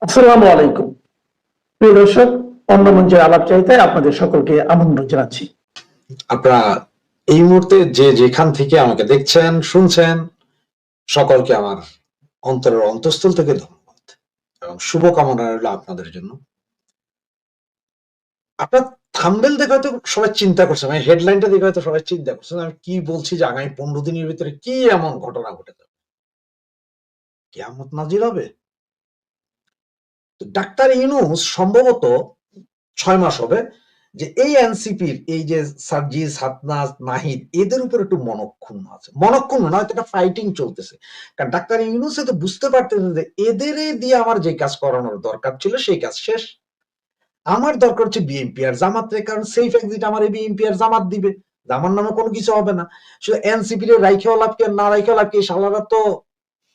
আসসালামু আলাইকুম। প্রিয় দর্শক, অন্য মঞ্চের আলাপচারিতায় আপনাদের সকলকে আমন্ত্রণ জানাচ্ছি। আপনারা এই মুহূর্তে যে যেখান থেকে আমাকে দেখছেন শুনছেন, সকলকে আমার অন্তরের অন্তঃস্থল থেকে ধন্যবাদ এবং শুভকামনা রইল আপনাদের জন্য। আপনার থাম্বনেল দেখে হয়তো সবাই চিন্তা করছেন, মানে হেডলাইনটা দেখে হয়তো সবাই চিন্তা করছেন আমি কি বলছি যে আগামী 15 দিনের ভিতরে কি এমন ঘটনা ঘটে যাবে, কিয়ামত নাজিল হবে। ডাক্তার ইউনূস সম্ভবত 6 মাস হবে যে এই এনসিপির এই যে সার্জিস, হাসনাত, নাহিদ এদের উপর একটু মনক্ষুণ্ণ আছে। মনক্ষুণ্ণ নয়, একটা ফাইটিং চলতেছে। কারণ ডাক্তার ইউনূস তো বুঝতে পারতেছে যে এদের দিয়ে আমার যে কাজ করানোর দরকার ছিল সেই কাজ শেষ। আমার দরকার হচ্ছে বিএনপি আর জামাত, কারণ সেফ এক্সিট আমার বিএনপি আর জামাত দিবে, আমার নামে কোনো কিছু হবে না। শুধু এনসিপি রে রাইখেও লাভ কি আর না রাইখেও লাভ কি, শালারা তো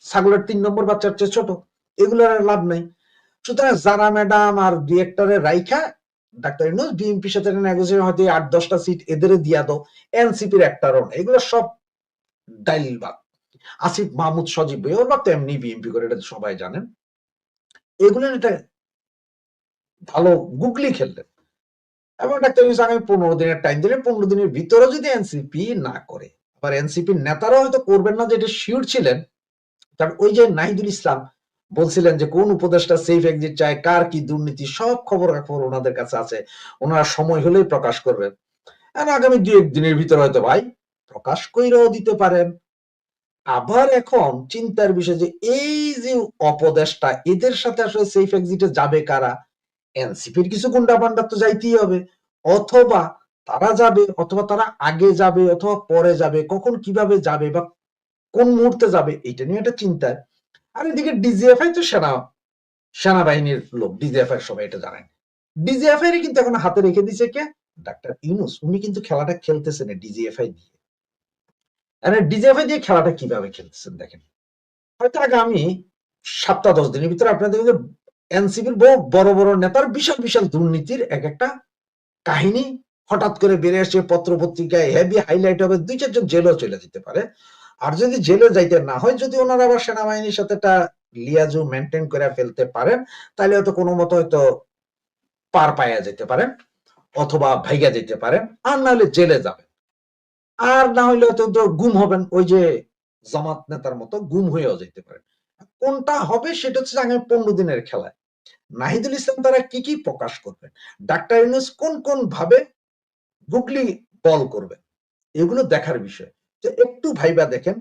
ছাগলের 3 নম্বর বাচ্চার চেয়ে ছোট, এগুলোর আর লাভ নাই। সুতরাং যারা ম্যাডাম আর ডিরেক্টরের রাইখা ডাক্তার ইউনূস বিএনপির সাথে নেগোসিয়েশন হয়তো 8-10টা সিট এদের দিয়া দাও, এনসিপির একটারও না, এগুলো সব ডাইলবাদ। আসিফ মাহমুদ সজীব ভাই ওর বাপ তো এমনি বিএনপি করে, এটা সবাই জানেন। এগুলো এটা ভালো গুগলি খেললেন এবং ডাক্তার ইউনূস আগামী 15 দিনের টাইম দিলে 15 দিনের ভিতরে যদি এনসিপি না করে, আবার এনসিপির নেতারা হয়তো করবেন না, যেটা শিওর ছিলেন। কারণ ওই যে নাহিদুল ইসলাম বলছিলেন যে কোন উপদেষ্টা সেফ এক্সিট চায়, কার কি দুর্নীতি, সব খবর ওনাদের কাছে আছে, ওনারা সময় হলেই প্রকাশ করবেন। আগামী 2-1 দিনের ভিতরে হয়তো ভাই প্রকাশ কইরাও দিতে পারেন। আবার এখন চিন্তার বিষয় যে এই যে উপদেষ্টা এদের সাথে আসলে সেফ এক্সিটে যাবে কারা, এনসিপির কিছু গুন্ডা পান্ডা তো যাইতেই হবে, অথবা তারা যাবে, অথবা তারা আগে যাবে, অথবা পরে যাবে, কখন কিভাবে যাবে বা কোন মুহূর্তে যাবে, এটা নিয়ে একটা চিন্তা। আর এদিকে ডিজিএফআই তো সেনাবাহিনীর লোক, ডিজিএফআই সবাই এটা জানেন। ডিজিএফআই কিন্তু এখন হাতে রেখে দিছে কে, ডাক্তার ইউনূস। উনি কিন্তু খেলাটা খেলতেছেন ডিজিএফআই দিয়ে। ডিজিএফআই দিয়ে খেলাটা কিভাবে খেলতেছেন দেখেন। হয়তো আগামী 7-10 দিনের ভিতরে আপনাদের এনসিপির বহু বড় বড় নেতার বিশাল বিশাল দুর্নীতির এক একটা কাহিনী হঠাৎ করে বেড়ে আসছে, পত্র পত্রিকায় হেভি হাইলাইট হবে, 2-4 জন জেলও চলে যেতে পারে। আর যদি জেলে যাইতে না হয়, যদি ওনারা আবার সেনাবাহিনীর সাথে একটা লিয়াজু মেনটেন করে ফেলতে পারেন, তাহলে হয়তো কোনো মতো হয়তো পার পাইয়া যেতে পারেন, অথবা ভাইগা যেতে পারেন, আর না হলে জেলে যাবেন, আর না হলে হয়তো গুম হবেন, ওই যে জামাত নেতার মতো গুম হয়েও যেতে পারেন। কোনটা হবে সেটা হচ্ছে আগামী 15 দিনের খেলায় নাহিদুল ইসলাম তারা কি কি প্রকাশ করবেন, ডাক্তার ইউনূস কোন কোন ভাবে গুগলি বল করবেন, এগুলো দেখার বিষয়। তো একটু ভাইবা দেখেন,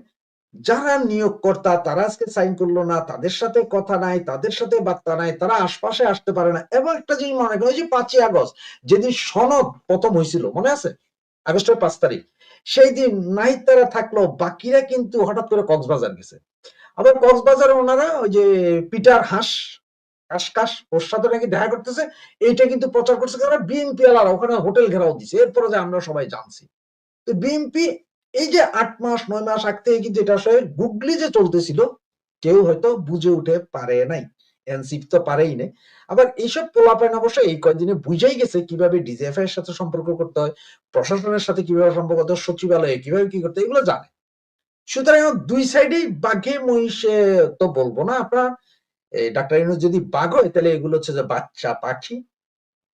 যারা নিয়োগকর্তা তারা আজকে সাইন করলো না, তাদের সাথে কথা নাই, তাদের সাথে বার্তা নাই, তারা আশপাশে আসতে পারে না। এবং একটা জিনিস মনে করেন, ওই যে 5ই আগস্ট যেদিন সনদ প্রথম হয়েছিল, মনে আছে, আগস্টের 5 তারিখ, সেই দিন নাহিদ তারা থাকলো, বাকিরা কিন্তু হঠাৎ করে কক্সবাজার গেছে। আবার কক্সবাজারে ওনারা ওই যে পিটার হাঁস কাশকাশ ওর সাথে নাকি দেখা করতেছে, এইটা কিন্তু প্রচার করছে কারণ বিএনপি আলারা ওখানে হোটেল ঘেরাও দিছে। এরপরে যে আমরা সবাই জানছি, তো বিএনপি এই যে 8 মাস 9 মাস আগ থেকে কিন্তু এটা আসলে গুগলি যে চলতেছিল, কেউ হয়তো বুঝে উঠে পারে নাই, এনসিপি তো পারেই নাই। আবার এইসব পোলাপাইন অবশ্য এই কয়েকদিনে বুঝাই গেছে কিভাবে ডিজিএফআই এর সাথে সম্পর্ক করতে হয়, প্রশাসনের সাথে কিভাবে সম্পর্ক করতে হয়, সচিবালয়ে কিভাবে কি করতে হয়, এগুলো জানে। সুতরাং দুই সাইডেই বাঘে মহিষে তো বলবো না আপনার, ডাক্তার ইউনূস যদি বাঘ হয় তাহলে এগুলো হচ্ছে যে বাচ্চা পাখি।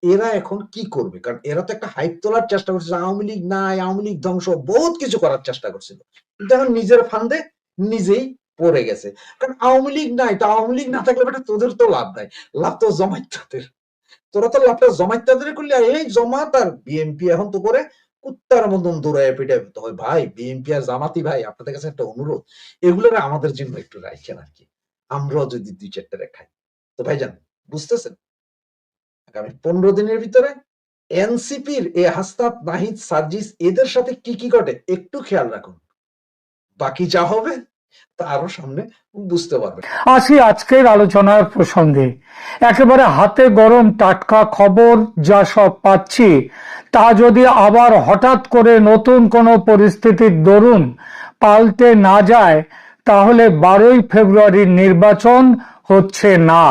এরা এখন কি করবে, কারণ এরা তো একটা হাইপ তোলার চেষ্টা করছে, আওয়ামী লীগ নাই, আওয়ামী লীগ ধ্বংস, বহুত কিছু করার চেষ্টা করছিল, কিন্তু এখন নিজের ফান্দে নিজেই পড়ে গেছে। কারণ আওয়ামী লীগ নাই, তো আওয়ামী লীগ না থাকলে বেটা তোদের তো লাভ নাই, লাভ তো জমাইতাদের, তোরা তো লাভটা জমাইতাদের করলি। আর এই জমাত আর বিএনপি এখন তো করে কুত্তার মতন দৌড়ায় পিটায় হয়। ভাই বিএনপি আর জামাতি ভাই, আপনাদের কাছে একটা অনুরোধ, এগুলো আমাদের জন্য একটু রাখেন আর কি, আমরাও যদি 2-4টা রেখাই। তো ভাইজান বুঝতেছেন, আগামী 15 দিনের ভিতরে এনসিপির এই হাসনাত, নাহিদ, সার্জিস এদের সাথে কি কি ঘটে একটু খেয়াল রাখুন, বাকি যা হবে তা আরো সামনে বুঝতে পারবেন। আসি আজকের আলোচনার প্রসঙ্গে। একেবারে হাতে গরম টাটকা খবর যা সব পাচ্ছি, তা যদি আবার হঠাৎ করে নতুন কোনো পরিস্থিতির দরুন পাল্টে না যায়, তাহলে 12ই ফেব্রুয়ারির নির্বাচন হচ্ছে না,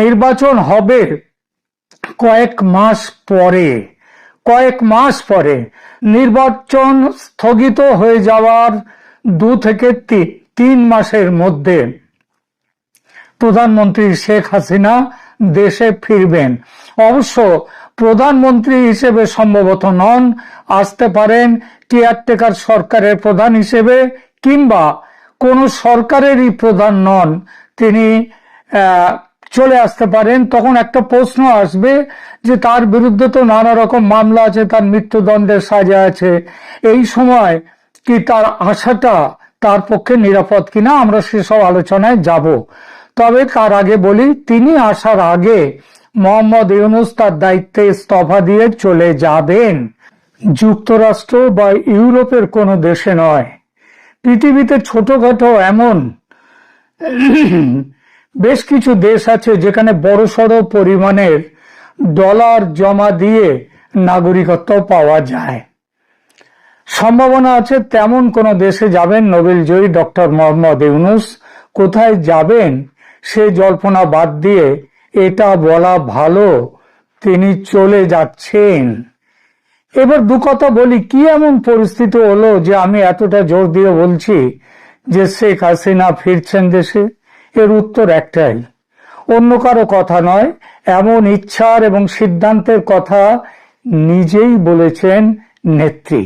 নির্বাচন হবে কয়েক মাস পরে। নির্বাচন স্থগিত হয়ে যাওয়ার 2 থেকে 3 মাসের মধ্যে প্রধানমন্ত্রী শেখ হাসিনা দেশে ফিরবেন। অবশ্য প্রধানমন্ত্রী হিসেবে সম্ভবত নন, আসতে পারেন কেয়ারটেকার সরকারের প্রধান হিসেবে, কিংবা কোন সরকারেরই প্রধান নন, তিনি চলে আসতে পারেন। তখন একটা প্রশ্ন আসবে যে তার বিরুদ্ধে তো নানা রকম মামলা আছে, তার মৃত্যুদণ্ডের সাজা আছে, এই সময় কি তার আসাটা তার পক্ষে নিরাপদ কিনা, আমরা সেসব আলোচনায় যাব। তবে তার আগে বলি, তিনি আসার আগে মোহাম্মদ ইউনূস তার দায়িত্বে ইস্তফা দিয়ে চলে যাবেন। যুক্তরাষ্ট্র বা ইউরোপের কোনো দেশে নয়, পৃথিবীতে ছোটখাটো এমন বেশ কিছু দেশ আছে যেখানে বড়সড় পরিমাণের ডলার জমা দিয়ে নাগরিকত্ব পাওয়া যায়। সম্ভাবনা আছে তেমন কোন দেশে যাবেন নোবেলজয়ী ডক্টর মোহাম্মদ ইউনূস। কোথায় যাবেন সে জল্পনা বাদ দিয়ে এটা বলা ভালো তিনি চলে যাচ্ছেন। এবার দু কথা বলি, কি এমন পরিস্থিতি হলো যে আমি এতটা জোর দিয়ে বলছি যে শেখ হাসিনা ফিরছেন দেশে? এর উত্তর একটাই, অন্য কারো কথা নয়, এমন ইচ্ছার এবং সিদ্ধান্তের কথা নিজেই বলেছেন নেত্রী।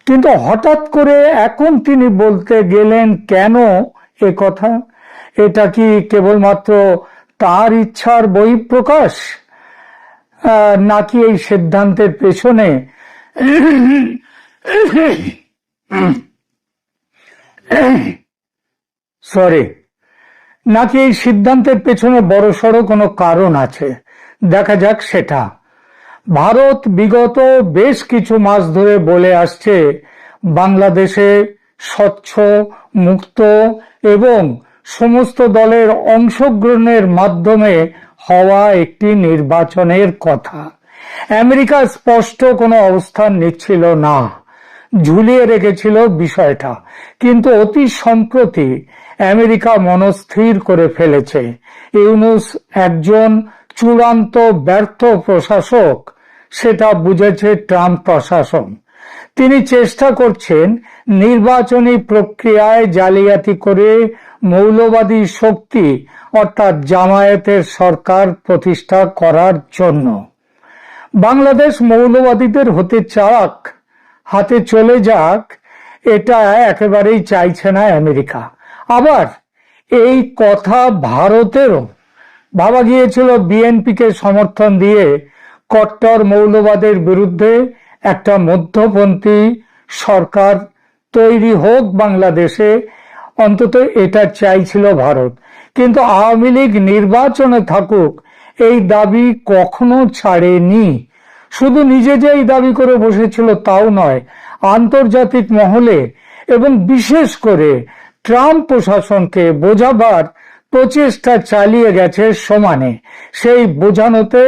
কিন্তু হঠাৎ করে এখন তিনি বলতে গেলেন কেন এ কথা? এটা কি কেবলমাত্র তার ইচ্ছার বহিঃপ্রকাশ, নাকি এই সিদ্ধান্তের পেছনে নাকি এই সিদ্ধান্তের পেছনে বড়সড় কোনো কারণ আছে? দেখা যাক সেটা। ভারত বিগত বেশ কিছু মাস ধরে বলে আসছে বাংলাদেশে স্বচ্ছ, মুক্ত এবং সমস্ত দলের অংশগ্রহণের মাধ্যমে হওয়া একটি নির্বাচনের কথা। আমেরিকা স্পষ্ট কোনো অবস্থান নিচ্ছিল না, ঝুলিয়ে রেখেছিল বিষয়টা। কিন্তু অতি সম্প্রতি আমেরিকা মনস্থির করে ফেলেছে ইউনূস একজন চূড়ান্ত ব্যর্থ প্রশাসক, সেটা বুঝেছে ট্রাম্প প্রশাসন। তিনি চেষ্টা করছেন নির্বাচনী প্রক্রিয়ায় জালিয়াতি করে মৌলবাদী শক্তি অর্থাৎ জামায়াতের সরকার প্রতিষ্ঠা করার জন্য। বাংলাদেশ মৌলবাদীদের হাতে চলে যাক, এটা একেবারেই চাইছে না আমেরিকা। আবার এই কথা ভারতেরও ভাবা গিয়েছিল, বিএনপিকে সমর্থন দিয়ে কট্টর মৌলবাদের বিরুদ্ধে একটা মধ্যপন্থী সরকার তৈরি হোক বাংলাদেশে, অন্তত এটা চাইছিল ভারত। কিন্তু আওয়ামী লীগ নির্বাচনে থাকুক এই দাবি কখনো ছাড়েনি। শুধু নিজে যে এই দাবি করে বসেছিল তাও নয়, আন্তর্জাতিক মহলে এবং বিশেষ করে ট্রাম্প প্রশাসনকে বোঝাবার প্রচেষ্টা চালিয়ে গেছে সমানে। সেই বোঝানোতে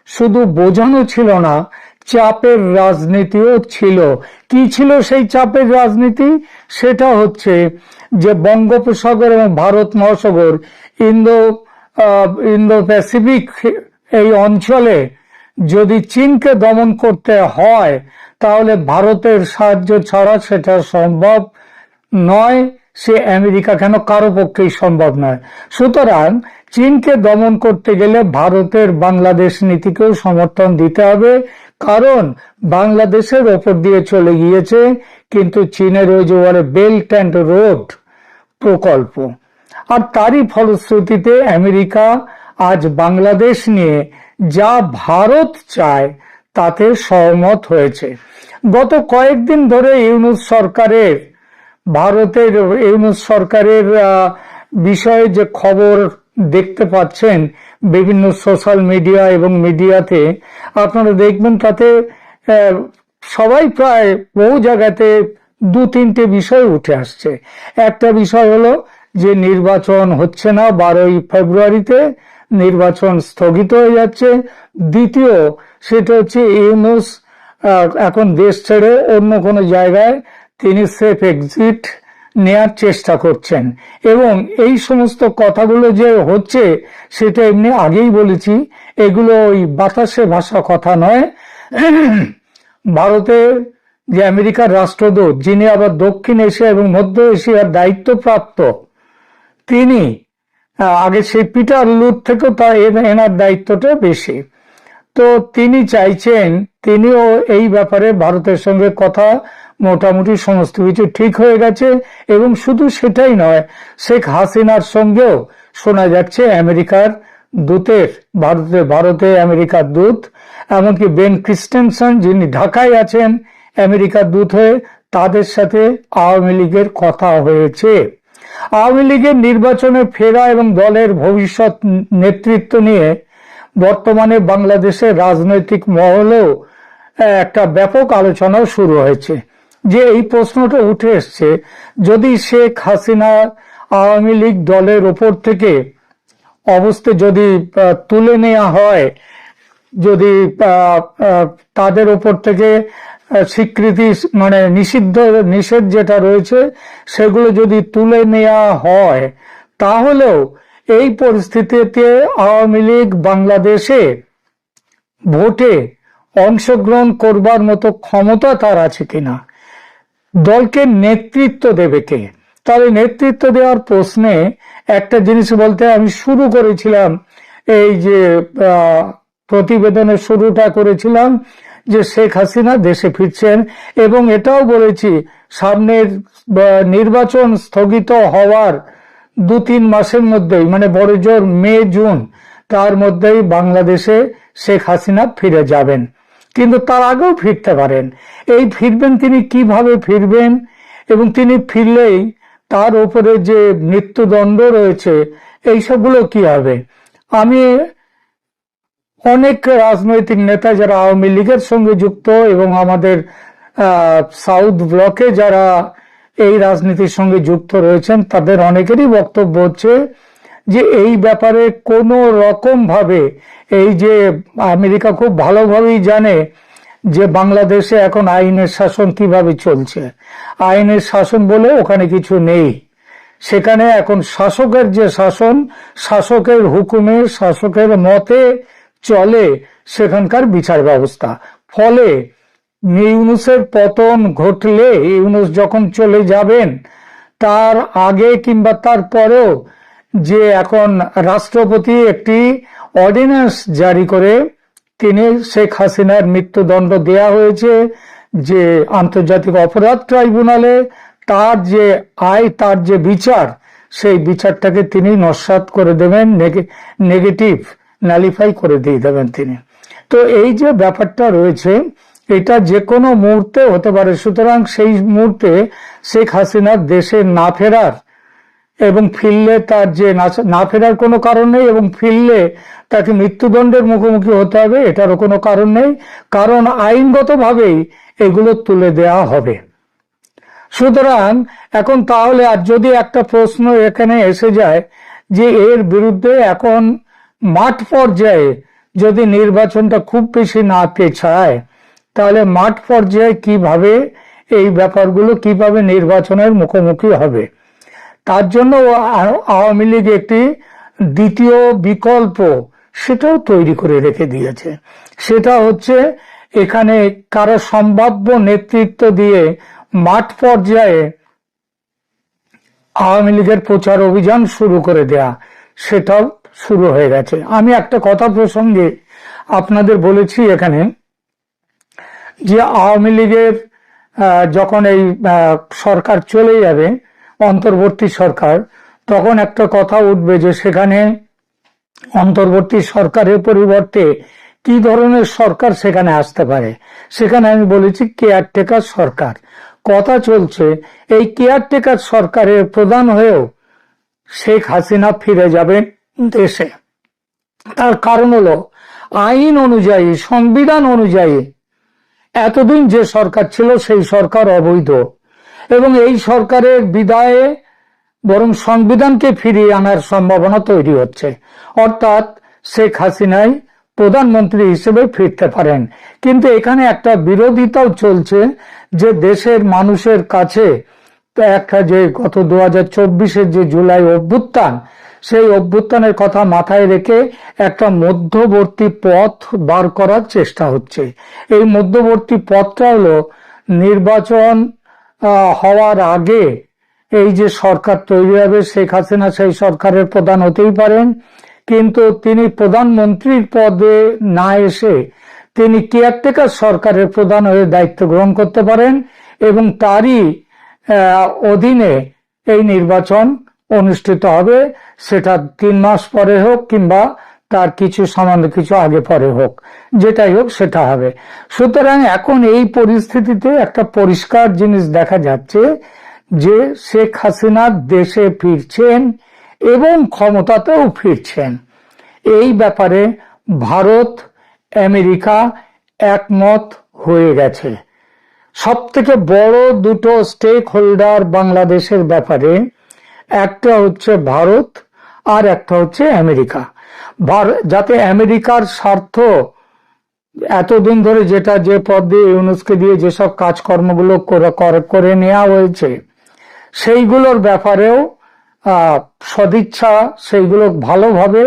শুধু বোঝানো ছিল না, চাপের রাজনীতিও ছিল। কি ছিল সেই চাপের রাজনীতি? সেটা হচ্ছে যে বঙ্গোপসাগর এবং ভারত মহাসাগর, ইন্দো প্যাসিফিক এই অঞ্চলে যদি চীনকে দমন করতে হয় তাহলে ভারতের সাহায্য ছাড়া সেটা সম্ভব নয়। সে আমেরিকা কেন, কারো পক্ষেই সম্ভব নয়। সুতরাং চীনকে দমন করতে গেলে ভারতের বাংলাদেশ নীতিকেও সমর্থন দিতে হবে, কারণ বাংলাদেশের ওপর দিয়ে চলে গিয়েছে কিন্তু চীনের ওই যে বলে বেল্ট অ্যান্ড রোড প্রকল্প। আর তারই ফলশ্রুতিতে আমেরিকা আজ বাংলাদেশ নিয়ে যা ভারত চায় তাতে সহমত হয়েছে। গত কয়েকদিন ধরে ভারতের ইউনূস সরকারের বিষয়ে যে খবর দেখতে পাচ্ছেন বিভিন্ন সোশ্যাল মিডিয়া এবং মিডিয়াতে, আপনারা দেখবেন তাতে সবাই প্রায় বহু জায়গাতে দু তিনটে বিষয় উঠে আসছে। একটা বিষয় হলো যে নির্বাচন হচ্ছে না, 12ই ফেব্রুয়ারিতে নির্বাচন স্থগিত হয়ে যাচ্ছে। দ্বিতীয় সেটা হচ্ছে ইউনূস এখন দেশ ছেড়ে অন্য কোনো জায়গায় তিনি সেফ এক্সিট নেয়ার চেষ্টা করছেন। এবং এই সমস্ত কথাগুলো যে হচ্ছে সেটা এমনি আগেই বলেছি, এগুলো ওই বাতাসে ভাসা কথা নয়। ভারতের যে আমেরিকার রাষ্ট্রদূত, যিনি আবার দক্ষিণ এশিয়া এবং মধ্য এশিয়ার দায়িত্বপ্রাপ্ত, তিনি আগে সেই পিটার লুট থেকেও তা এনার দায়িত্বটা বেশি। তো তিনি চাইছেন, তিনিও এই ব্যাপারে ভারতের সঙ্গে কথা মোটামুটি সমস্ত কিছু ঠিক হয়ে গেছে, এবং শুধু সেটাই নয়, শেখ হাসিনার সঙ্গেও শোনা যাচ্ছে আমেরিকার দূতের, ভারতে আমেরিকার দূত, এমনকি বেন ক্রিস্টেনসন যিনি ঢাকায় আছেন আমেরিকার দূত হয়ে, তাদের সাথে আওয়ামী লীগের কথা হয়েছে। আওয়ামী লীগের নির্বাচনে ফেরা এবং দলের ভবিষ্যৎ নেতৃত্ব নিয়ে বর্তমানে বাংলাদেশের রাজনৈতিক মহলেও একটা ব্যাপক আলোচনাও শুরু হয়েছে। যে এই প্রশ্নটা উঠে এসছে, যদি শেখ হাসিনা আওয়ামী লীগ দলের ওপর থেকে অবস্থা যদি তুলে নেওয়া হয়, যদি তাদের ওপর থেকে স্বীকৃতি মানে নিষেধ যেটা রয়েছে সেগুলো যদি তুলে নেওয়া হয়, তাহলেও এই পরিস্থিতিতে আওয়ামী লীগ বাংলাদেশে ভোটে অংশগ্রহণ করবার মতো ক্ষমতা তার আছে কিনা, দলকে নেতৃত্ব দেবে কে। তাহলে নেতৃত্ব দেওয়ার প্রশ্নে একটা জিনিস বলতে আমি শুরু করেছিলাম, এই যে প্রতিবেদনের শুরুটা করেছিলাম যে শেখ হাসিনা দেশে ফিরছেন, এবং এটাও বলেছি সামনের নির্বাচন স্থগিত হওয়ার 2-3 মাসের মধ্যেই, মানে বড় জোর মে জুন, তার মধ্যেই বাংলাদেশে শেখ হাসিনা ফিরে যাবেন। কিন্তু তার আগেও ফিরতে পারেন। এই ফিরবেন, তিনি কিভাবে ফিরবেন, এবং তিনি ফিরলেই তার উপরে যে মৃত্যুদণ্ড রয়েছে এই সবগুলো কি হবে। আমি অনেক রাজনৈতিক নেতা যারা আওয়ামী লীগের সঙ্গে যুক্ত এবং আমাদের সাউথ ব্লকে যারা এই রাজনীতির সঙ্গে যুক্ত রয়েছেন, তাদের অনেকেরই বক্তব্য হচ্ছে যে এই ব্যাপারে কোনো রকম ভাবে, এই যে আমেরিকা খুব ভালোভাবেই জানে যে বাংলাদেশে এখন আইনের শাসন কিভাবে চলছে, আইনের শাসন বলে ওখানে কিছু নেই। সেখানে এখন শাসকের যে শাসন, শাসকের হুকুমে, শাসকের মতে চলে সেখানকার বিচার ব্যবস্থা। ফলে ইউনূসের পতন ঘটলে, ইউনূস যখন চলে যাবেন তার আগে কিংবা তার পরেও যে এখন রাষ্ট্রপতি একটি অর্ডিন্যান্স জারি করে তিনি শেখ হাসিনার মৃত্যুদণ্ড দেয়া হয়েছে, যে আন্তর্জাতিক অপরাধ ট্রাইব্যুনালে তার যে তার যে বিচার, সেই বিচারটাকে তিনি নস্যাৎ করে দেবেন, নেগেটিভ নালিফাই করে দিয়ে দেবেন তিনি। তো এই যে ব্যাপারটা রয়েছে, এটা যে কোনো মুহূর্তে হতে পারে। সুতরাং সেই মুহূর্তে শেখ হাসিনার দেশে না ফেরার, এবং ফিরলে তার যে না ফেরার কোনো কারণ নেই, এবং ফিরলে তাকে মৃত্যুদণ্ডের মুখোমুখি হতে হবে এটারও কোনো কারণ নেই, কারণ আইনগতভাবেই এগুলো তুলে দেয়া হবে। সুতরাং এখন তাহলে আর যদি একটা প্রশ্ন এখানে এসে যায় যে এর বিরুদ্ধে এখন মাঠ পর্যায়ে যদি নির্বাচনটা খুব বেশি না পেছায়, তাহলে মাঠ পর্যায়ে কিভাবে এই ব্যাপারগুলো কিভাবে নির্বাচনের মুখোমুখি হবে। তার জন্য আওয়ামী লীগ একটি দ্বিতীয় বিকল্প সেটাও তৈরি করে রেখে দিয়েছে। সেটা হচ্ছে এখানে কারো সম্ভাব্য নেতৃত্ব দিয়ে মাঠ পর্যায়ে আওয়ামী লীগের প্রচার অভিযান শুরু করে দেয়া, সেটাও শুরু হয়ে গেছে। আমি একটা কথা প্রসঙ্গে আপনাদের বলেছি এখানে, যে আওয়ামী লীগের যখন এই সরকার চলে যাবে, অন্তর্বর্তী সরকার, তখন একটা কথা উঠবে যে সেখানে অন্তর্বর্তী সরকারের পরিবর্তে কি ধরনের সরকার সেখানে আসতে পারে। সেখানে আমি বলেছি কেয়ারটেকার সরকার কথা চলছে। এই কেয়ারটেকার সরকারের প্রধান হয়েও শেখ হাসিনা ফিরে যাবেন দেশে। তার কারণ হলো আইন অনুযায়ী, সংবিধান অনুযায়ী এতদিন যে সরকার ছিল সেই সরকার অবৈধ, এবং এই সরকারের বিদায়ে বরং সংবিধানকে ফিরিয়ে আনার সম্ভাবনা তৈরি হচ্ছে। অর্থাৎ শেখ হাসিনাই প্রধানমন্ত্রী হিসেবে ফিরতে পারেন। কিন্তু এখানে একটা বিরোধিতাও চলছে যে দেশের মানুষের কাছে একটা যে গত 2024-এর যে জুলাই অভ্যুত্থান, সেই অভ্যুত্থানের কথা মাথায় রেখে একটা মধ্যবর্তী পথ বার করার চেষ্টা হচ্ছে। এই মধ্যবর্তী পথটা হলো নির্বাচন হওয়ার আগে এই যে সরকার তৈরি হবে, শেখ হাসিনা সেই সরকারের প্রধান হতেই পারেন, কিন্তু তিনি প্রধানমন্ত্রীর পদে না এসে তিনি কেয়ারটেকার সরকারের প্রধান হয়ে দায়িত্ব গ্রহণ করতে পারেন এবং তারই অধীনে এই নির্বাচন অনুষ্ঠিত হবে, সেটা 3 মাস পরে হোক কিংবা তার কিছু সামান্য কিছু আগে পরে হোক, যেটাই হোক সেটা হবে। সুতরাং এখন এই পরিস্থিতিতে একটা পরিষ্কার জিনিস দেখা যাচ্ছে যে শেখ হাসিনা দেশে ফিরছেন এবং ক্ষমতাতেও ফিরছেন। এই ব্যাপারে ভারত, আমেরিকা একমত হয়ে গেছে। সব থেকে বড় দুটো স্টেক হোল্ডার বাংলাদেশের ব্যাপারে, একটা হচ্ছে ভারত আর একটা হচ্ছে আমেরিকা। যাতে আমেরিকার স্বার্থ এতদিন ধরে যেটা যে পদ দিয়ে ইউনুসকে দিয়ে যেসব কাজকর্মগুলো করে নেওয়া হয়েছে সেইগুলোর ব্যাপারেও সদিচ্ছা, সেইগুলো ভালোভাবে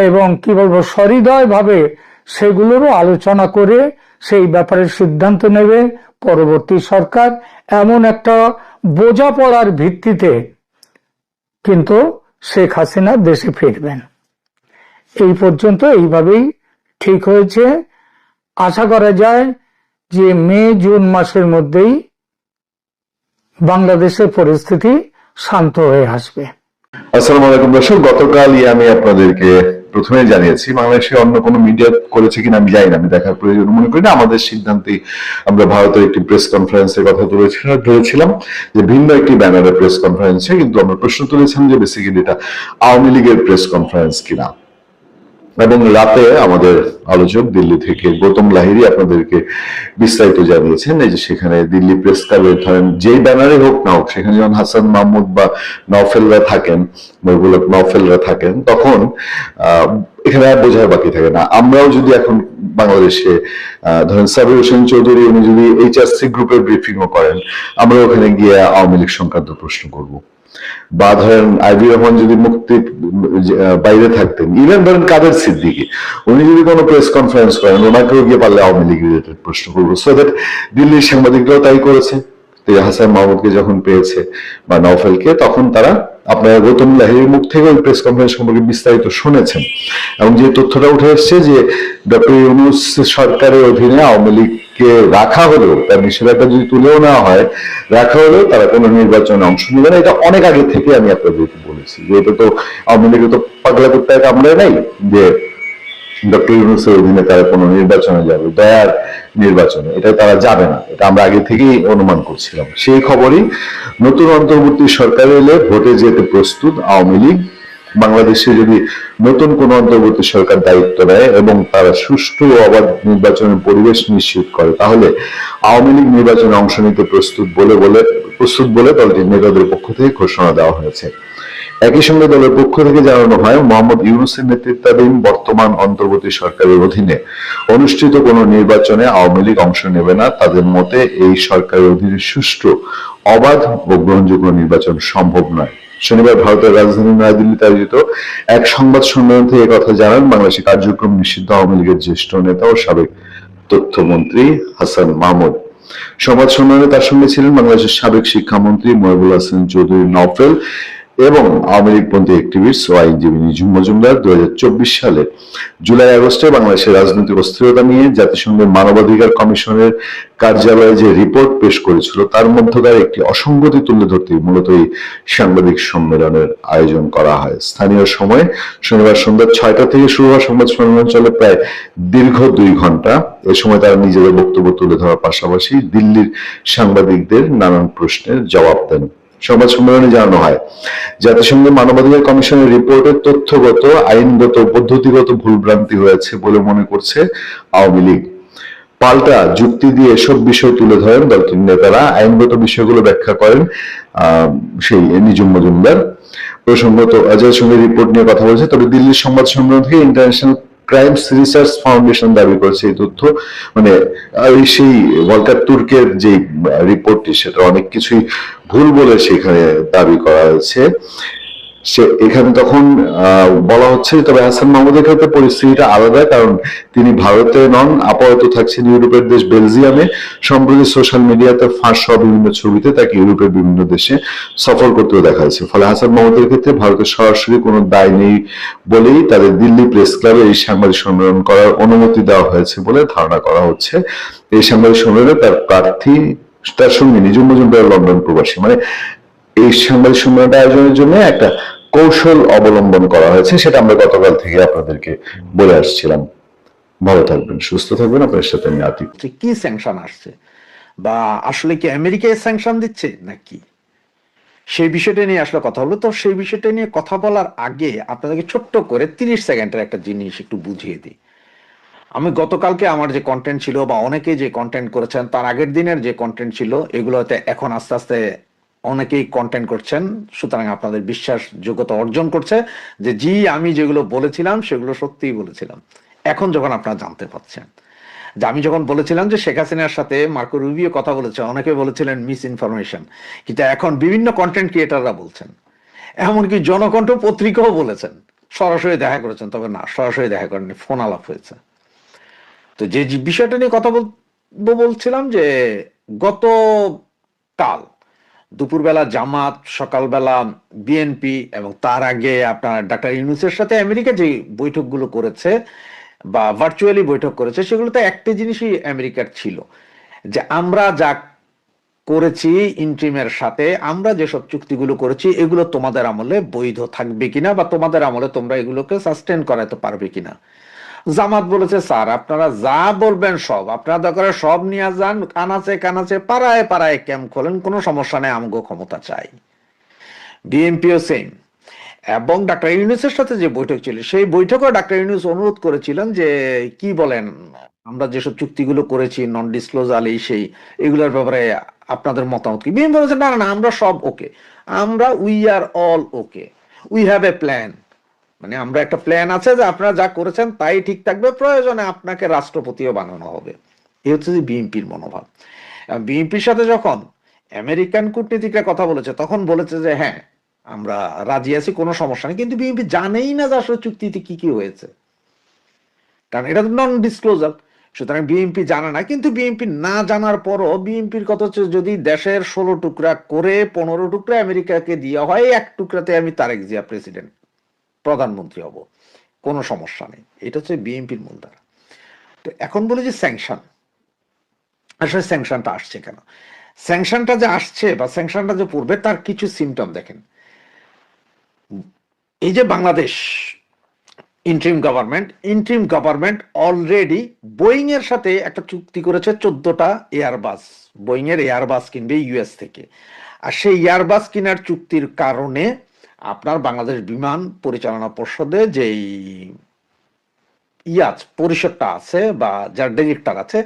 এবং কি বলবো সহৃদয় ভাবে সেগুলোরও আলোচনা করে সেই ব্যাপারে সিদ্ধান্ত নেবে পরবর্তী সরকার। এমন একটা বোঝাপড়ার ভিত্তিতে কিন্তু শেখ হাসিনা দেশে ফিরবেন। এই পর্যন্ত এইভাবেই ঠিক হয়েছে। আশা করা যায় যে মে-জুন মাসের মধ্যেই বাংলাদেশের পরিস্থিতি শান্ত হয়ে আসবে। আসসালামু আলাইকুম দর্শক, গতকালই আমি আপনাদেরকে প্রথমে জানিয়েছি, বাংলাদেশে অন্য কোনো মিডিয়া করেছে কিনা আমি জানি না, আমি দেখার প্রয়োজন মনে করি না। আমাদের সিদ্ধান্তে আমরা ভারতের একটি প্রেস কনফারেন্সের কথা ধরেছিলাম যে ভিন্ন একটি ব্যানারে প্রেস কনফারেন্সে, কিন্তু আমরা প্রশ্ন তুলেছিলাম যে বেসিক্যালি এটা আওয়ামী লীগের প্রেস কনফারেন্স কিনা। এবং রাতে আমাদের আলোচক দিল্লি থেকে গৌতম লাহিড়ী আপনাদেরকে বিস্তারিত জানিয়েছেন এই যে সেখানে দিল্লি প্রেস ক্লাবের ধরেন যেই ব্যানারে হোক না হোক, সেখানে যখন হাসান মাহমুদ বা নওফেলরা থাকেন তখন এখানে আর বোঝার বাকি থাকে না। আমরাও যদি এখন বাংলাদেশে ধরেন সাবির হোসেন চৌধুরী উনি যদি এইচআরসি গ্রুপের ব্রিফিংও করেন, আমরা ওখানে গিয়ে আওয়ামী লীগ সংক্রান্ত প্রশ্ন করব। বা ধরেন আইবি রহমান যদি মুক্তি বাইরে থাকতেন, ইভেন ধরেন কাদের সিদ্দিকী উনি যদি কোনো প্রেস কনফারেন্স করেন, ওনাকেও গিয়ে পারলে আওয়ামী লীগ রিলেটেড প্রশ্ন করবো। সো দ্যাট দিল্লির সাংবাদিকরাও তাই করেছে। হাসান মাহমুদকে যখন পেয়েছে বা নওফেলকে, তখন তারা আপনারা গৌতম লাহিড়ীর মুখ থেকে ওই প্রেস কনফারেন্স সম্পর্কে বিস্তারিত শুনেছেন এবং যে তথ্যটা উঠে এসছে যে ডক্টর ইউনূস সরকারের অধীনে আওয়ামী লীগকে রাখা হলেও, তার নিষেধাজ্ঞা যদি তুলেও নেওয়া হয়, রাখা হলেও তারা কোনো নির্বাচনে অংশ নেবে না। এটা অনেক আগে থেকে আমি আপনাদেরকে বলেছি যে এটা তো আওয়ামী লীগের তো পাগলা কুত্তায় কামড়ে নাই যে ডক্টর ইউনূসের অধীনে তারা কোনো নির্বাচনে যাবে, দয়ার নির্বাচনে, এটা তারা যাবে না। এটা আমরা আগে থেকেই অনুমান করছিলাম। সেই খবরই নতুন অন্তর্বর্তী সরকার এলে ভোটে যেতে প্রস্তুত আওয়ামী লীগ। বাংলাদেশে যদি নতুন কোন অন্তর্বর্তী সরকার দায়িত্ব নেয় এবং তারা সুষ্ঠু ও অবাধ নির্বাচনের পরিবেশ নিশ্চিত করে, তাহলে আওয়ামী লীগ নির্বাচনে অংশ নিতে প্রস্তুত বলে দলটির নেতাদের পক্ষ থেকে ঘোষণা দেওয়া হয়েছে। একই সঙ্গে দলের পক্ষ থেকে জানানো হয়, মোহাম্মদ ইউনূসের নেতৃত্বাধীন বর্তমান অন্তর্বর্তী সরকারের অধীনে অনুষ্ঠিত কোন নির্বাচনে আওয়ামী লীগ অংশ নেবে না। তাদের মতে এই সরকারের অধীনে সুষ্ঠু, অবাধ ও গ্রহণযোগ্য নির্বাচন সম্ভব নয়। শনিবার ভারতের রাজধানী নয়াদিল্লিতে আয়োজিত এক সংবাদ সম্মেলন থেকে কথা জানান বাংলাদেশের কার্যক্রম নিষিদ্ধ আওয়ামী লীগের জ্যেষ্ঠ নেতা ও সাবেক তথ্যমন্ত্রী হাসান মাহমুদ। সংবাদ সম্মেলনে তার সঙ্গে ছিলেন বাংলাদেশের সাবেক শিক্ষামন্ত্রী মহিবুল হাসান চৌধুরী নওফেল এবং আওয়ামী লীগপন্থী অ্যাক্টিভিস্ট ও আইনজীবী নিঝুম মজুমদার। 2024 সালে জুলাই-আগস্টে বাংলাদেশের রাজনৈতিক অস্থিরতা নিয়ে জাতিসংঘের মানবাধিকার কমিশনের কার্যালয়ে যে রিপোর্ট পেশ করেছিল, তার মধ্যকার একটি অসঙ্গতি তুলে ধরতে মূলত এই সাংবাদিক সম্মেলনের আয়োজন করা হয়। স্থানীয় সময় শনিবার সন্ধ্যা 6টা থেকে শুরু হওয়া সংবাদ সম্মেলন চলে প্রায় দীর্ঘ 2 ঘন্টা। এ সময় তারা নিজেদের বক্তব্য তুলে ধরার পাশাপাশি দিল্লির সাংবাদিকদের নানান প্রশ্নের জবাব দেন। সংবাদ সম্মেলনে জানানো হয়, জাতিসংঘের মানবাধিকার কমিশনের রিপোর্টের তথ্যগত, আইনগত, পদ্ধতিগত ভুলভ্রান্তি হয়েছে বলে মনে করছে আওয়ামী লীগ। পাল্টা যুক্তি দিয়ে এসব বিষয় তুলে ধরেন দলটির নেতারা। আইনগত বিষয়গুলো ব্যাখ্যা করেন সেই নিঝুম মজুমদার। প্রসঙ্গত জাতিসংঘের রিপোর্ট নিয়ে কথা বলছে। তবে দিল্লির সংবাদ সম্মেলন থেকে ইন্টারন্যাশনাল ক্রাইমস রিসার্চ ফাউন্ডেশন দাবি করেছে এই তথ্য, মানে সেই ভলকার তুর্কের যে রিপোর্টটি সেটা অনেক কিছুই ভুল বলে সেখানে দাবি করা হয়েছে। সে এখানে তখন বলা হচ্ছে, তবে হাসান মাহমুদের ক্ষেত্রে পরিস্থিতিটা আলাদা, কারণ তিনি ভারতে নন, আপাতত থাকছেন ইউরোপের দেশ বেলজিয়ামে। সম্প্রতি সোশ্যাল মিডিয়াতে ফাঁস হওয়া বিভিন্ন ছবিতে তাকে ইউরোপের বিভিন্ন দেশে সফর করতেও দেখা যাচ্ছে। ফলে হাসান মাহমুদের ক্ষেত্রে ভারতের সরাসরি কোনো দায় নেই বলেই তাদের দিল্লি প্রেস ক্লাবে এই সাংবাদিক সম্মেলন করার অনুমতি দেওয়া হয়েছে বলে ধারণা করা হচ্ছে। এই সাংবাদিক সম্মেলনে তার প্রার্থী, তার সঙ্গে নিজুম মজুমদার লন্ডন প্রবাসী, মানে এই সাংবাদিক সম্মেলনটা আয়োজনের জন্য একটা কৌশল অবলম্বন করা হয়েছে, সেটা আমরা গতকাল থেকে আপনাদেরকে বলে আসছিলাম। ভালো থাকবেন, সুস্থ থাকবেন। আপনার সাথে আমি আতিক। কি স্যাংশন আসছে, বা আসলে কি আমেরিকায় স্যাংশন দিচ্ছে নাকি, সেই বিষয়টা নিয়ে আসলে কথা হলো। তো সেই বিষয়টা নিয়ে কথা বলার আগে আপনাদেরকে ছোট্ট করে 30 সেকেন্ডের একটা জিনিস একটু বুঝিয়ে দিই। আমি গতকালকে আমার যে কন্টেন্ট ছিল, বা অনেকে যে কন্টেন্ট করেছেন, তার আগের দিনের যে কন্টেন্ট ছিল, এগুলোতে এখন আস্তে আস্তে অনেকেই কন্টেন্ট করছেন, সুতরাং আপনাদের বিশ্বাসযোগ্যতা অর্জন করছে যে জি আমি যেগুলো বলেছিলাম সেগুলো সত্যিই বলেছিলাম। এখন যখন আপনারা জানতে পারছেন যে আমি যখন বলেছিলাম যে শেখ হাসিনার সাথে মার্কো রুবিও কথা বলেছে, অনেকে বলেছিলেন মিস ইনফরমেশন, কিন্তু এখন বিভিন্ন কন্টেন্ট ক্রিয়েটাররা বলছেন, এমনকি জনকণ্ঠ পত্রিকাও বলেছেন সরাসরি দেখা করেছেন। তবে না, সরাসরি দেখা করেননি, ফোন আলাপ হয়েছে। তো যে বিষয়টা নিয়ে কথা বলছিলাম যে গতকাল দুপুরবেলা জামাত, সকালবেলা বিএনপি, এবং তার আগে আপনার ডাক্তার ইউনূসের সাথে আমেরিকা যে বৈঠকগুলো করেছে বা ভার্চুয়ালি বৈঠক করেছে, সেগুলোতে একটা জিনিসই আমেরিকার ছিল, যে আমরা যা করেছি ইন্ট্রিমের সাথে, আমরা যেসব চুক্তিগুলো করেছি এগুলো তোমাদের আমলে বৈধ থাকবে কিনা, বা তোমাদের আমলে তোমরা এগুলোকে সাস্টেন করাতে পারবে কিনা। জামাত বলেছে স্যার আপনারা যা বলবেন সব, আপনারা দরকার সব নিয়ে যান, কানাচে কানাচে পাড়ায় পাড়ায় ক্যাম্প খোলেন, কোনো সমস্যা নেই, আমগো ক্ষমতা চাই। বিএনপিও সেম। এবং ডাক্তার ইউনূসের সাথে যে বৈঠক ছিল, সেই বৈঠকে ডাক্তার ইউনূস অনুরোধ করেছিলেন যে কি বলেন, আমরা যেসব চুক্তিগুলো করেছি নন ডিসক্লোজার এই সেই, এগুলোর ব্যাপারে আপনাদের মতামত কি। বিএনপি বলেছে না না, আমরা সব ওকে, আমরা we are all okay, we have a plan, মানে আমরা একটা প্ল্যান আছে যে আপনারা যা করেছেন তাই ঠিক থাকবে, প্রয়োজনে আপনাকে রাষ্ট্রপতিও বানানো হবে। এই হচ্ছে যে বিএনপির মনোভাব। বিএনপির সাথে যখন আমেরিকান কূটনীতিকরা কথা বলেছে, তখন বলেছে যে হ্যাঁ আমরা রাজি আছি, কোনো সমস্যা নেই, কিন্তু বিএনপি জানেই না যে আসলে চুক্তিতে কি কি হয়েছে, কারণ এটা তো নন ডিসক্লোজার। সুতরাং বিএনপি জানে না। কিন্তু বিএনপি না জানার পরও বিএনপির কথা হচ্ছে, যদি দেশের 16 টুকরা করে 15 টুকরা আমেরিকাকে দেওয়া হয়, এক টুকরাতে আমি তারেক জিয়া প্রেসিডেন্ট, প্রধানমন্ত্রী হব, কোনো সমস্যা নেই। এটা হচ্ছে বিএনপির মূলধারা। তো এখন বলি যে স্যাংশন, আসলে স্যাংশনটা আসছে কেন? স্যাংশনটা যে আসছে বা স্যাংশনটা যে পড়বে, তার কিছু সিমটম দেখেন। এই যে Bangladesh interim government already Boeing এর সাথে একটা চুক্তি করেছে, 14টা এয়ারবাস, বোয়িং এর এয়ারবাস কিনবে ইউএস থেকে। আর সেই এয়ারবাস কেনার চুক্তির কারণে আপনার বাংলাদেশ বিমান পরিচালনা পর্ষদে যেই পরিষদটা আছে বা যার ডিরেক্টর আছে,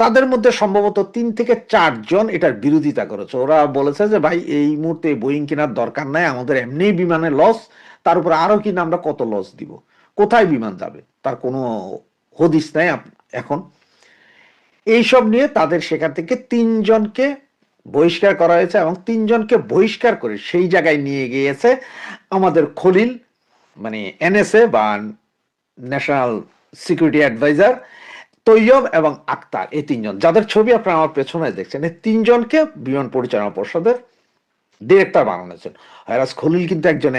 তাদের মধ্যে সম্ভবত 3 থেকে 4 জন এটার বিরোধিতা করেছে। ওরা বলেছে যে ভাই এই মুহূর্তে বোয়িং কেনার দরকার নাই, আমাদের এমনি বিমানের লস, তার উপর আরো কিনা আমরা কত লস দিব, কোথায় বিমান যাবে তার কোনো হদিস নাই এখন। এইসব নিয়ে তাদের সেখান থেকে 3 জনকে বহিষ্কার করা হয়েছে, এবং 3 জনকে বহিষ্কার করে সেই জায়গায় নিয়ে গিয়েছে আমাদের খলিল, মানে এনএসএ বা ন্যাশনাল সিকিউরিটি অ্যাডভাইজার, তৈয়ব এবং আক্তার, এই 3 জন, যাদের ছবি আপনারা আমার পেছনে দেখছেন, এই 3 জনকে বিমান পরিচালনা পর্ষদের ডিরেক্টর বানানো হয়েছে। হেরাজ খলিল কিন্তু একজন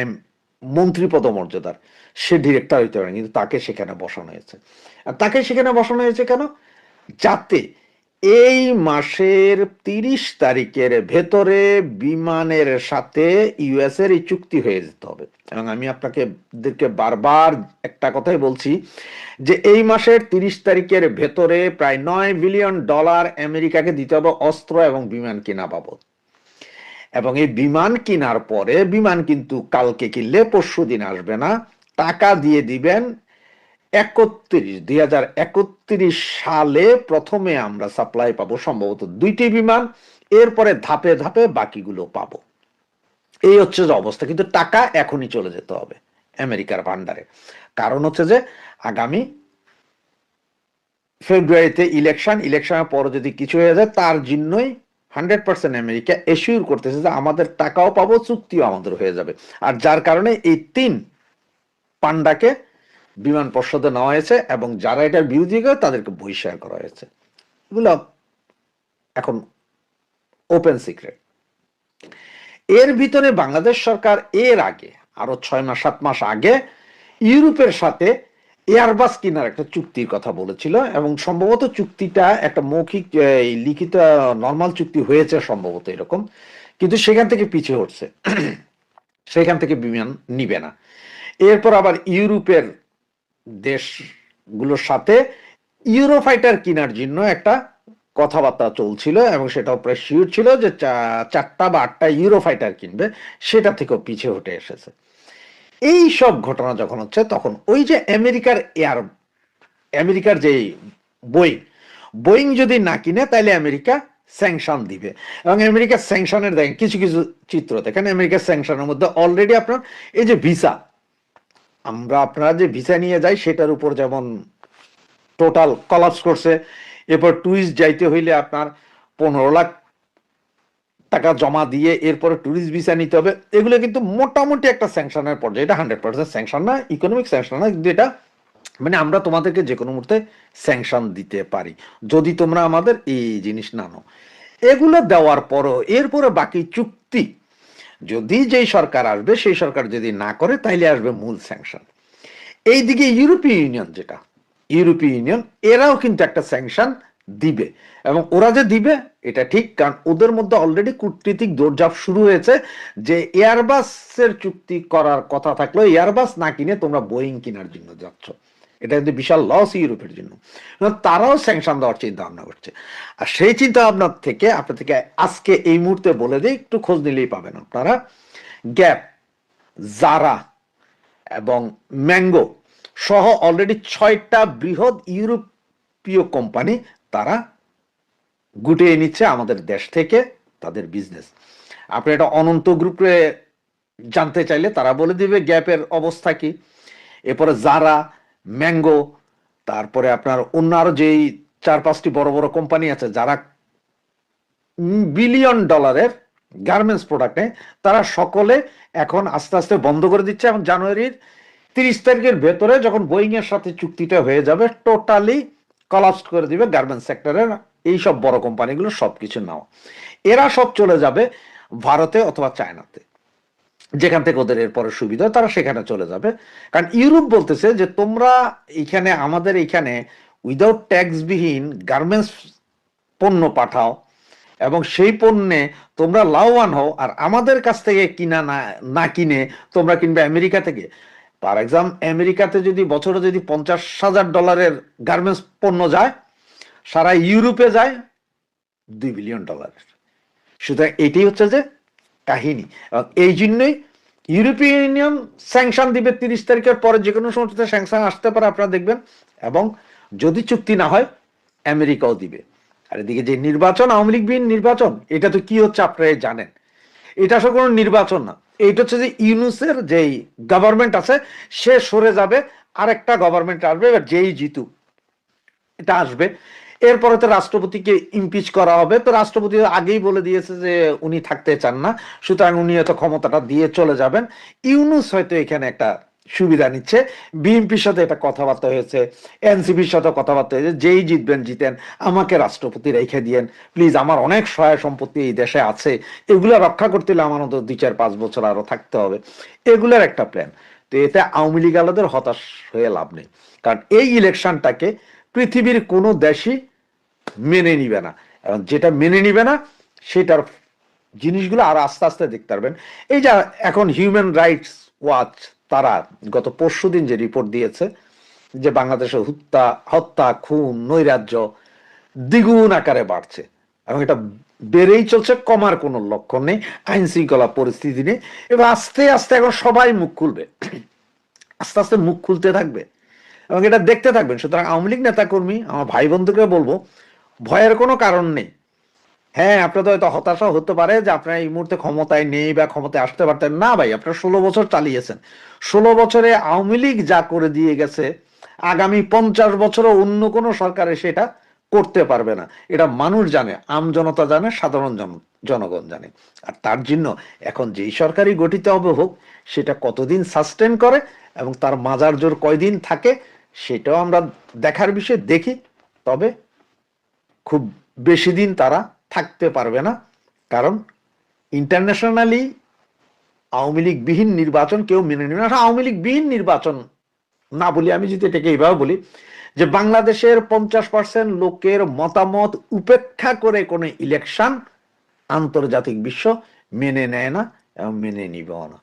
মন্ত্রী পদমর্যাদার, সে ডিরেক্টর হইতে পারে, কিন্তু তাকে সেখানে বসানো হয়েছে। আর তাকে সেখানে বসানো হয়েছে কেন? যাতে এই মাসের 30 তারিখের ভেতরে বিমানের সাথে ইউএস এর এই চুক্তি হয়ে যেতে হবে। এবং আমি আপনাদেরকে বারবার একটা কথাই বলছি যে এই মাসের 30 তারিখের ভেতরে প্রায় $9 বিলিয়ন আমেরিকাকে দিতে হবে অস্ত্র এবং বিমান কেনা বাবদ। এবং এই বিমান কেনার পরে, বিমান কিন্তু কালকে কিনলে পরশু দিন আসবে না, টাকা দিয়ে দিবেন 2031 সালে প্রথমে আমরা সাপ্লাই পাবো সম্ভবত 2টি বিমান, এরপরে ধাপে ধাপে বাকিগুলো পাবো। এই হচ্ছে যে অবস্থা। কিন্তু টাকা এখনই চলে যেতে হবে আমেরিকার ভান্ডারে। কারণ হচ্ছে যে আগামী ফেব্রুয়ারিতে ইলেকশনের পরে যদি কিছু হয়ে যায়, তার জন্যই 100% আমেরিকা এশিওর করতেছে যে আমাদের টাকাও পাবো, চুক্তিও আমাদের হয়ে যাবে। আর যার কারণে এই 3 পান্ডাকে বিমান পর্ষদে নেওয়া হয়েছে এবং যারা এটার বিরোধী করে তাদেরকে বহিষ্কার করা হয়েছে। এগুলো এখন ওপেন সিক্রেট। এর ভিতরে বাংলাদেশ সরকার এর আগে আরো 6-7 মাস আগে ইউরোপের সাথে এয়ারবাস কেনার একটা চুক্তির কথা বলেছিল এবং সম্ভবত চুক্তিটা একটা মৌখিক লিখিত নরমাল চুক্তি হয়েছে সম্ভবত এরকম, কিন্তু সেখান থেকে পিছিয়ে হচ্ছে, সেখান থেকে বিমান নিবে না। এরপর আবার ইউরোপের দেশগুলোর সাথে ইউরোফাইটার কেনার জন্য একটা কথাবার্তা চলছিল এবং সেটাও প্রায় শিওর ছিল যে 4টা বা 8টা ইউরোফাইটার কিনবে, সেটা থেকেও পিছিয়ে হটে এসেছে। এই সব ঘটনা যখন হচ্ছে তখন ওই যে আমেরিকার যে বোয়িং যদি না কিনে তাহলে আমেরিকা স্যাংশন দিবে এবং আমেরিকার স্যাংশনের দেখেন কিছু কিছু চিত্র দেখেন। আমেরিকার স্যাংশনের মধ্যে অলরেডি আপনার এই যে ভিসা, আপনারা যে ভিসা নিয়ে যাই সেটার উপর যেমন টোটাল কলাপস করছে। এরপর টুরিস্ট যাইতে হইলে আপনার 15 লাখ টাকা জমা দিয়ে এরপরে টুরিস্ট ভিসা নিতে হবে। এগুলো কিন্তু মোটামুটি একটা স্যাংশনের পর্যায়ে, এটা 100% স্যাংশন না, ইকোনমিক স্যাংশন না, কিন্তু এটা মানে আমরা তোমাদেরকে যে কোনো মুহূর্তে স্যাংশন দিতে পারি যদি তোমরা আমাদের এই জিনিস না নাও। এগুলো দেওয়ার পরও এরপরে বাকি চুক্তি যদি যেই সরকার আসবে সেই সরকার যদি না করে তাইলে আসবে মূল স্যাংশন। এইদিকে ইউরোপীয় ইউনিয়ন এরাও কিন্তু একটা স্যাংশন দিবে এবং ওরা যে দিবে এটা ঠিক, কারণ ওদের মধ্যে অলরেডি কূটনীতিক দৌড়ঝাঁপ শুরু হয়েছে যে এয়ারবাসের চুক্তি করার কথা থাকলেও এয়ারবাস না কিনে তোমরা বোয়িং কেনার জন্য যাচ্ছ। এটা কিন্তু বিশাল লস ইউরোপের জন্য, তারাও স্যাংশন দেওয়ার চিন্তা ভাবনা করছে। আর সেই চিন্তা ভাবনা থেকে আপনাদেরকে আজকে এই মুহূর্তে বলে দিই, একটু খোঁজ নিলেই পাবেন আপনারা, গ্যাপ, জারা এবং ম্যাঙ্গো সহ অলরেডি 6টা বৃহৎ ইউরোপীয় কোম্পানি তারা গুটিয়ে নিচ্ছে আমাদের দেশ থেকে তাদের বিজনেস। আপনি এটা অনন্ত গ্রুপে জানতে চাইলে তারা বলে দিবে গ্যাপের অবস্থা কি। এরপরে জারা, ম্যাঙ্গো, তারপরে আপনার অন্য আরো যেই 4-5টি বড় বড় কোম্পানি আছে যারা বিলিয়ন ডলারের গার্মেন্টস প্রোডাক্টে, তারা সকলে এখন আস্তে আস্তে বন্ধ করে দিচ্ছে এবং জানুয়ারির 30 তারিখের ভেতরে যখন বোয়িং এর সাথে চুক্তিটা হয়ে যাবে টোটালি কলাপস করে দিবে গার্মেন্টস সেক্টরের এই সব বড় কোম্পানিগুলো সবকিছু নাও। এরা সব চলে যাবে ভারতে অথবা চায়নাতে, যেখান থেকে ওদের এরপরে সুবিধা তারা সেখানে চলে যাবে। কারণ ইউরোপ বলতেছে যে তোমরা এখানে আমাদের এখানে উইদাউট ট্যাক্স বিহীন গার্মেন্টস পণ্য পাঠাও এবং সেই পণ্যে তোমরা লাভবান হও, আর আমাদের কাছ থেকে কিনা না কিনে তোমরা কিনবে আমেরিকা থেকে। ফর এক্সাম্পল আমেরিকাতে যদি বছরে যদি $50,000 গার্মেন্টস পণ্য যায়, সারা ইউরোপে যায় $2 বিলিয়ন। সুতরাং এটাই হচ্ছে যে কাহিনী। এই জন্যই ইউরোপীয় ইউনিয়ন স্যাংশন দিবে 30 তারিখের পরে, যে কোনো সময় স্যাংশন আসতে পারে আপনারা দেখবেন, এবং যদি চুক্তি না হয় আমেরিকাও দিবে। আর এদিকে যে নির্বাচন, আওয়ামী লীগ বিহীন নির্বাচন, এটা তো কি হচ্ছে আপনারা জানেন, এটা আসলে কোনো নির্বাচন না, এইটা হচ্ছে যে ইউনুসের যেই গভর্নমেন্ট আছে সে সরে যাবে, আরেকটা গভর্নমেন্ট আসবে, এবার যেই জিতুক এটা আসবে। এরপরে তো রাষ্ট্রপতিকে ইমপিচ করা হবে, তো রাষ্ট্রপতি আগেই বলে দিয়েছে যে উনি থাকতে চান না, সুতরাং উনি হয়তো ক্ষমতাটা দিয়ে চলে যাবেন। ইউনুস হয়তো এখানে একটা সুবিধা নিচ্ছে, বিএনপির সাথে এটা কথাবার্তা হয়েছে, এনসিপির সাথে কথাবার্তা হয়েছে, যেই জিতবেন জিতেন, আমাকে রাষ্ট্রপতি রেখে দিয়েন প্লিজ, আমার অনেক সহায় সম্পত্তি এই দেশে আছে, এগুলো রক্ষা করতে হলে আমার মতো 2-4-5 বছর আরো থাকতে হবে, এগুলোর একটা প্ল্যান। তো এতে আওয়ামী লীগ আলাদের হতাশ হয়ে লাভ নেই, কারণ এই ইলেকশনটাকে পৃথিবীর কোনো দেশই মেনে নিবে না, এবং যেটা মেনে নিবে না সেটার জিনিসগুলো আর আস্তে আস্তে দেখতে পারবেন। এই যে এখন হিউম্যান রাইটস ওয়াচ তারা গত পরশুদিন যে রিপোর্ট দিয়েছে যে বাংলাদেশে হত্যা, খুন, নৈরাজ্য দ্বিগুণ আকারে বাড়ছে এবং এটা বেড়েই চলছে, কমার কোনো লক্ষণ নেই, আইন শৃঙ্খলা পরিস্থিতি নেই। এবার আস্তে আস্তে এখন সবাই মুখ খুলবে, আস্তে আস্তে মুখ খুলতে থাকবে এবং এটা দেখতে থাকবেন। সুতরাং আওয়ামী লীগ নেতা কর্মী আমার ভাই বন্ধুকে বলবো, ভয়ের কোনো কারণ নেই। হ্যাঁ, আপনাদের হয়তো হতাশা হতে পারে যে আপনারা এই মুহূর্তে ক্ষমতায় নেই বা ক্ষমতায় আসতে পারতেন না। ভাই, আপনারা 16 বছর চালিয়েছেন, 16 বছরে আওয়ামী লীগ যা করে দিয়ে গেছে আগামী 50 বছরও অন্য কোনো সরকার সেটা করতে পারবে না, এটা মানুষ জানে, আমজনতা জানে, সাধারণ জনগণ জানে। আর তার জন্য এখন যেই সরকারই গঠিত হবে হোক, সেটা কতদিন সাস্টেন করে এবং তার মাজার জোর কয়দিন থাকে সেটাও আমরা দেখার বিষয়, দেখি। তবে খুব বেশি দিন তারা থাকতে পারবে না, কারণ ইন্টারন্যাশনালি আওয়ামী লীগ বিহীন নির্বাচন কেউ মেনে নেবে না। আওয়ামী লীগ বিহীন নির্বাচন না বলি, আমি যদি এটাকে এইভাবে বলি যে বাংলাদেশের 50% লোকের মতামত উপেক্ষা করে কোনো ইলেকশন আন্তর্জাতিক বিশ্ব মেনে নেয় না এবং মেনে নিবেও না।